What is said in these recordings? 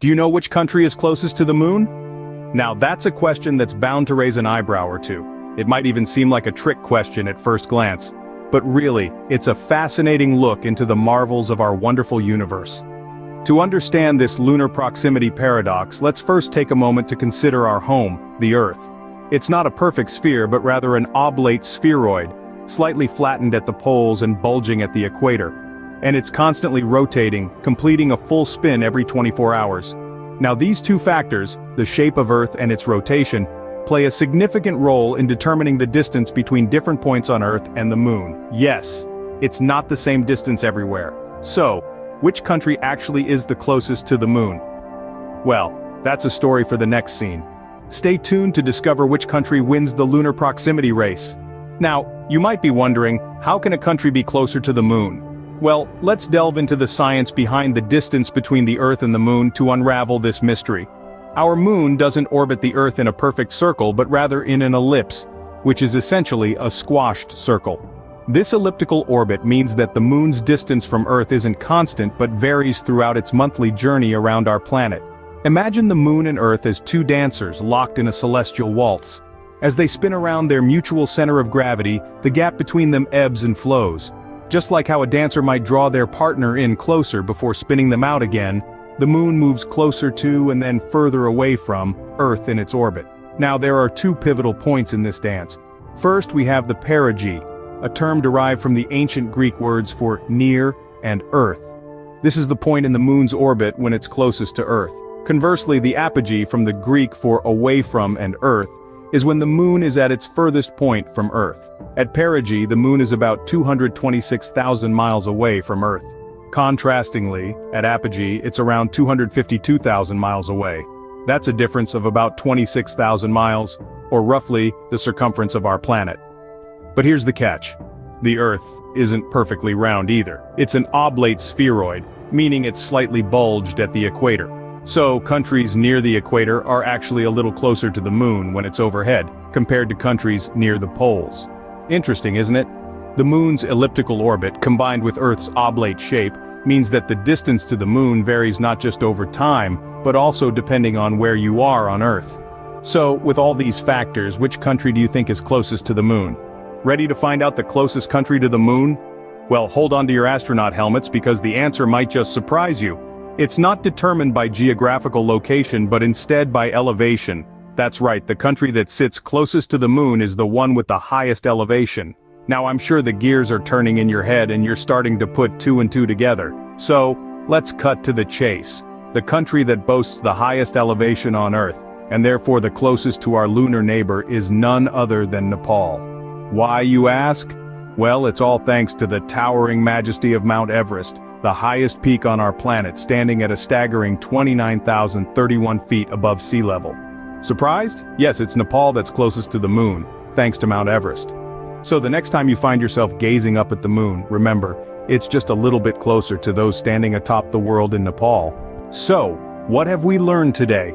Do you know which country is closest to the moon? Now that's a question that's bound to raise an eyebrow or two. It might even seem like a trick question at first glance. But really, it's a fascinating look into the marvels of our wonderful universe. To understand this lunar proximity paradox, let's first take a moment to consider our home, the Earth. It's not a perfect sphere but rather an oblate spheroid, slightly flattened at the poles and bulging at the equator. And it's constantly rotating, completing a full spin every 24 hours. Now these two factors, the shape of Earth and its rotation, play a significant role in determining the distance between different points on Earth and the Moon. Yes, it's not the same distance everywhere. So, which country actually is the closest to the Moon? Well, that's a story for the next scene. Stay tuned to discover which country wins the lunar proximity race. Now, you might be wondering, how can a country be closer to the Moon? Well, let's delve into the science behind the distance between the Earth and the Moon to unravel this mystery. Our Moon doesn't orbit the Earth in a perfect circle but rather in an ellipse, which is essentially a squashed circle. This elliptical orbit means that the Moon's distance from Earth isn't constant but varies throughout its monthly journey around our planet. Imagine the Moon and Earth as two dancers locked in a celestial waltz. As they spin around their mutual center of gravity, the gap between them ebbs and flows. Just like how a dancer might draw their partner in closer before spinning them out again, the Moon moves closer to and then further away from Earth in its orbit. Now there are two pivotal points in this dance. First we have the perigee, a term derived from the ancient Greek words for near and Earth. This is the point in the Moon's orbit when it's closest to Earth. Conversely, the apogee, from the Greek for away from and Earth, is when the Moon is at its furthest point from Earth. At perigee, the Moon is about 226,000 miles away from Earth. Contrastingly, at apogee, it's around 252,000 miles away. That's a difference of about 26,000 miles, or roughly the circumference of our planet. But here's the catch. The Earth isn't perfectly round either. It's an oblate spheroid, meaning it's slightly bulged at the equator. So, countries near the equator are actually a little closer to the Moon when it's overhead, compared to countries near the poles. Interesting, isn't it? The Moon's elliptical orbit, combined with Earth's oblate shape, means that the distance to the Moon varies not just over time, but also depending on where you are on Earth. So, with all these factors, which country do you think is closest to the Moon? Ready to find out the closest country to the Moon? Well, hold on to your astronaut helmets because the answer might just surprise you. It's not determined by geographical location but instead by elevation. That's right, the country that sits closest to the Moon is the one with the highest elevation. Now I'm sure the gears are turning in your head and you're starting to put two and two together. So, let's cut to the chase. The country that boasts the highest elevation on Earth, and therefore the closest to our lunar neighbor, is none other than Nepal. Why, you ask? Well, it's all thanks to the towering majesty of Mount Everest, the highest peak on our planet, standing at a staggering 29,031 feet above sea level. Surprised? Yes, it's Nepal that's closest to the Moon, thanks to Mount Everest. So the next time you find yourself gazing up at the Moon, remember, it's just a little bit closer to those standing atop the world in Nepal. So, what have we learned today?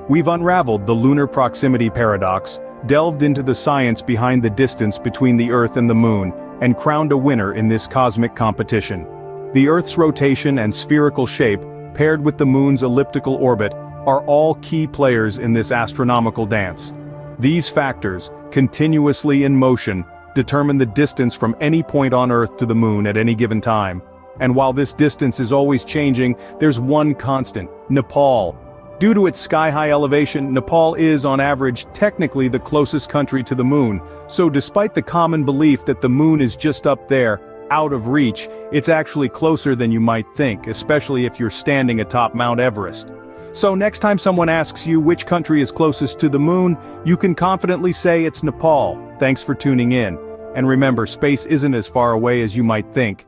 We've unraveled the lunar proximity paradox, delved into the science behind the distance between the Earth and the Moon, and crowned a winner in this cosmic competition. The Earth's rotation and spherical shape, paired with the Moon's elliptical orbit, are all key players in this astronomical dance. These factors, continuously in motion, determine the distance from any point on Earth to the Moon at any given time. And while this distance is always changing, there's one constant: Nepal. Due to its sky-high elevation, Nepal is, on average, technically the closest country to the Moon. So despite the common belief that the Moon is just up there, out of reach, it's actually closer than you might think, especially if you're standing atop Mount Everest. So next time someone asks you which country is closest to the Moon, you can confidently say it's Nepal. Thanks for tuning in. And remember, space isn't as far away as you might think.